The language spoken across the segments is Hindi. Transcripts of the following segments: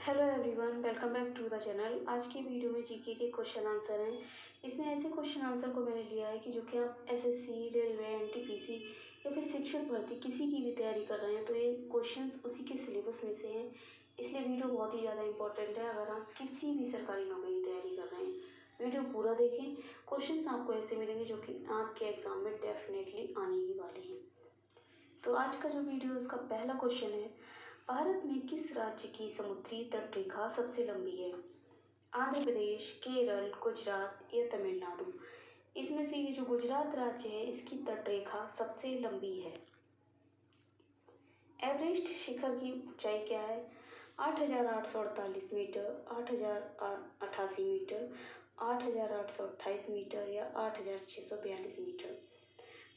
Hello everyone, welcome back to the channel. आज की वीडियो में जीके के क्वेश्चन आंसर हैं। इसमें ऐसे क्वेश्चन आंसर को मैंने लिया है कि जो कि आप एसएससी, रेलवे, एनटीपीसी या फिर शिक्षक भर्ती किसी की भी तैयारी कर रहे हैं तो ये क्वेश्चंस उसी के सिलेबस में से हैं। इसलिए वीडियो बहुत ही ज़्यादा इंपॉर्टेंट है। अगर आप किसी भी सरकारी नौकरी की तैयारी कर रहे हैं, वीडियो पूरा देखें। क्वेश्चन आपको ऐसे मिलेंगे जो कि आपके एग्ज़ाम में डेफिनेटली आने ही वाले हैं। तो आज का जो वीडियो है उसका पहला क्वेश्चन है, भारत में किस राज्य की समुद्री तटरेखा सबसे लंबी है? आंध्र प्रदेश, केरल, गुजरात या तमिलनाडु? इसमें से ये जो गुजरात राज्य है इसकी तटरेखा सबसे लंबी है। एवरेस्ट शिखर की ऊंचाई क्या है? 8,848 मीटर, 8,088 मीटर, 8,828 मीटर या 8,642 मीटर?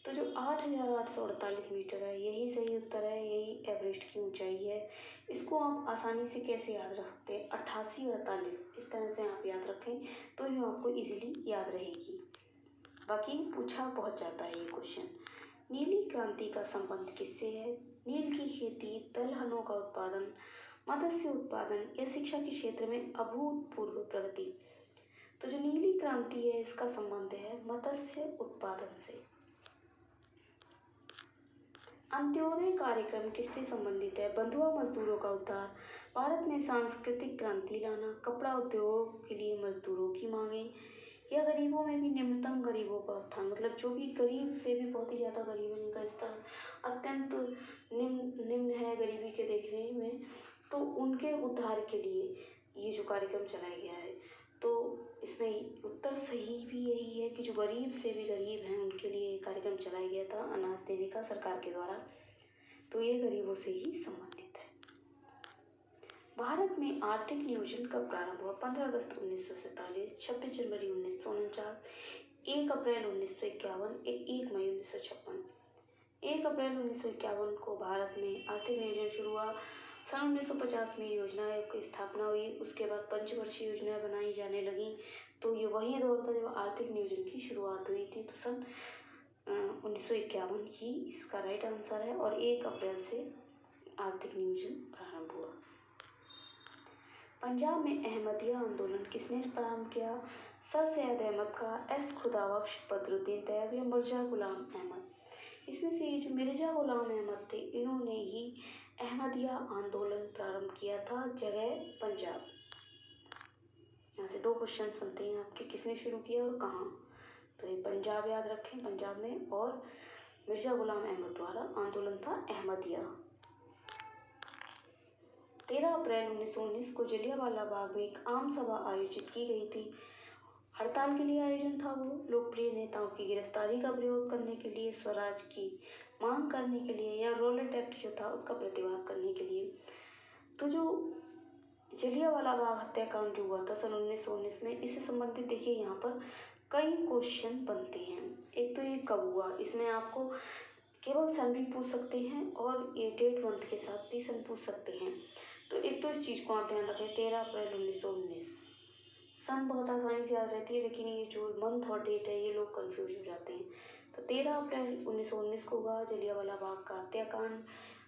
तो जो 8,848 मीटर है यही सही उत्तर है, यही एवरेस्ट की ऊंचाई है। इसको आप आसानी से कैसे याद रख सकते हैं? 88 और 48 इस तरह से आप याद रखें तो ये आपको इजीली याद रहेगी। बाकी पूछा बहुत जाता है ये क्वेश्चन। नीली क्रांति का संबंध किससे है? नील की खेती, दलहनों का उत्पादन, मत्स्य उत्पादन या शिक्षा के क्षेत्र में अभूतपूर्व प्रगति? तो जो नीली क्रांति है इसका संबंध है मत्स्य उत्पादन से। अंत्योदय कार्यक्रम किससे संबंधित है? बंधुआ मजदूरों का उद्धार, भारत में सांस्कृतिक क्रांति लाना, कपड़ा उद्योग के लिए मजदूरों की मांगे या गरीबों में भी निम्नतम गरीबों का उत्थान? मतलब जो भी गरीब से भी बहुत ही ज़्यादा गरीब है, जिनका स्तर अत्यंत निम्न है गरीबी के देखने में, तो उनके उद्धार के लिए ये जो कार्यक्रम चलाया गया है। तो इसमें उत्तर सही भी यही है कि जो गरीब से भी गरीब हैं उनके लिए कार्यक्रम चलाया गया था अनाज देने का सरकार के द्वारा। तो ये गरीबों से ही संबंधित है। भारत में आर्थिक नियोजन कब प्रारंभ हुआ? 15 अगस्त 1947, 26 जनवरी 1949, 1 अप्रैल 1951, 1 मई 1956? 1 अप्रैल 1951 को भारत में आर्थिक नियोजन शुरू हुआ। सन 1950 में योजना आयोग की स्थापना हुई। उसके बाद पंचवर्षीय योजनाएं बनाई जाने लगी। तो ये वही दौर था जब आर्थिक नियोजन की शुरुआत हुई थी। तो सन 1951 ही इसका राइट आंसर है और 1 अप्रैल से आर्थिक नियोजन प्रारंभ हुआ। पंजाब में अहमदिया आंदोलन किसने प्रारंभ किया? सर सैयद अहमद का, एस खुदाबख्श, बदरुद्दीन तैयब या मिर्जा गुलाम अहमद? इसमें से ये जो मिर्जा गुलाम अहमद थे इन्होंने ही अहमदिया आंदोलन प्रारंभ किया था, जगह पंजाब। यहाँ से 2 क्वेश्चंस बनते हैं आपके, किसने शुरू किया और कहाँ? तो ये पंजाब याद रखें, पंजाब में, और मिर्जा गुलाम अहमद द्वारा आंदोलन था अहमदिया। 13 अप्रैल 1919 को जलियांवाला बाग में एक आम सभा आयोजित की गई थी। हड़ताल के लिए आयोजन था वो, लोकप्रिय नेताओं की गिरफ्तारी का विरोध करने के लिए, स्वराज की मांग करने के लिए या रॉलेट एक्ट जो था उसका प्रतिवाद करने के लिए? तो जो जलियांवाला बाग हत्याकांड जो हुआ था सन 1919 में, इससे संबंधित देखिए यहाँ पर कई क्वेश्चन बनते हैं। एक तो ये कब हुआ, इसमें आपको केवल सन भी पूछ सकते हैं और ये डेट मंथ के साथ भी सन पूछ सकते हैं। तो एक तो इस चीज़ को आप ध्यान रखें, 13 अप्रैल 1919। सन बहुत आसानी से याद रहती है, लेकिन ये जो मंथ और डेट है ये लोग कंफ्यूज हो जाते हैं। तो 13 अप्रैल 1919 को हुआ जलियांवाला बाग का हत्याकांड।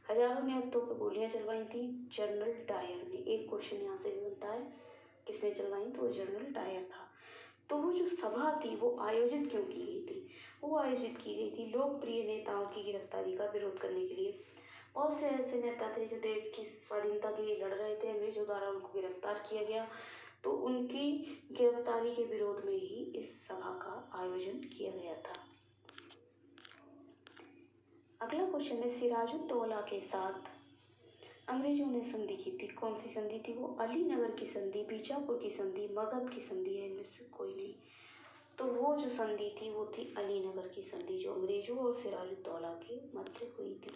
हजारों निहत्तों पर गोलियां चलवाई थी जनरल डायर ने। एक क्वेश्चन यहाँ से भी बनता है, किसने चलवाई? तो वो जनरल डायर था। तो वो जो सभा थी वो आयोजित क्यों की गई थी? वो आयोजित की गई थी लोकप्रिय नेताओं की गिरफ्तारी का विरोध करने के लिए। बहुत से ऐसे नेता थे जो देश की स्वाधीनता के लिए लड़ रहे थे, अंग्रेजों द्वारा उनको गिरफ्तार किया गया। तो उनकी गिरफ्तारी के विरोध में ही इस सभा का आयोजन किया गया था। अगला क्वेश्चन है, सिराजुद्दौला के साथ अंग्रेजों ने संधि की थी, कौन सी संधि थी वो? अलीनगर की संधि, बीजापुर की संधि, मगध की संधि है, इनमें से कोई नहीं। तो वो जो संधि थी वो थी अलीनगर की संधि, जो अंग्रेजों और सिराजुद्दौला के मध्य हुई थी।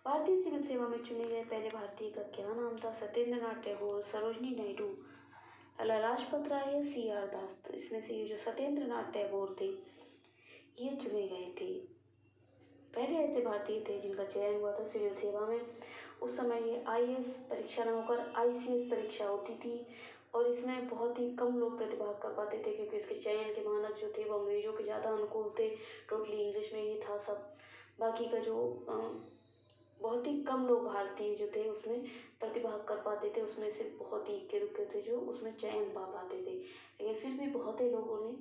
भारतीय सिविल सेवा में चुने गए पहले भारतीय का क्या नाम था? सत्येंद्र नाथ टैगोर, सरोजनी नायडू, लाला लाजपत राय या CR दास? तो इसमें से ये जो सत्येंद्र नाथ टैगोर थे ये चुने गए थे, पहले ऐसे भारतीय थे जिनका चयन हुआ था सिविल सेवा में। उस समय ये IAS परीक्षा न होकर ICS परीक्षा होती थी और इसमें बहुत ही कम लोग प्रतिभाग कर पाते थे, क्योंकि इसके चयन के मानक जो थे वो अंग्रेजों के ज़्यादा अनुकूल थे। टोटली इंग्लिश में ही था सब। बाकी का जो बहुत ही कम लोग भारतीय जो थे उसमें प्रतिभाग कर पाते पाते थे, उसमें से बहुत ही इक्के दुक्के थे जो उसमें चयन पा पाते थे। लेकिन फिर भी बहुत ही लोगों ने,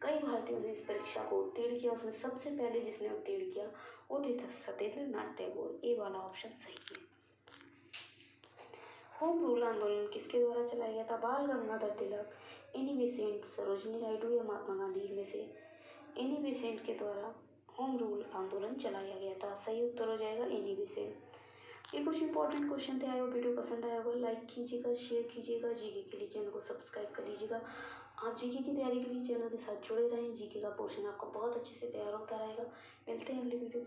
कई भारतीयों ने इस परीक्षा को उत्तीर्ण किया। उसमें सबसे पहले जिसने उत्तीर्ण किया वो थे सत्येंद्र नाथ टैगोर। ए वाला ऑप्शन सही है। होम रूल आंदोलन किसके द्वारा चलाया गया था? बाल गंगाधर तिलक, एनी बेसेंट, सरोजिनी नायडू या महात्मा गांधी। इनमें से एनी बेसेंट के द्वारा होम रूल आंदोलन चलाया गया था। सही उत्तर हो जाएगा एनी बेसेंट। ये कुछ इंपॉर्टेंट क्वेश्चन थे। आए हो वीडियो पसंद आया होगा, लाइक कीजिएगा, शेयर कीजिएगा। जीके के लिए चैनल को सब्सक्राइब कर लीजिएगा। आप जीके की तैयारी के लिए चैनल के साथ जुड़े रहें। जीके का पोर्शन आपका बहुत अच्छे से तैयार होता रहेगा। मिलते हैं अगले वीडियो।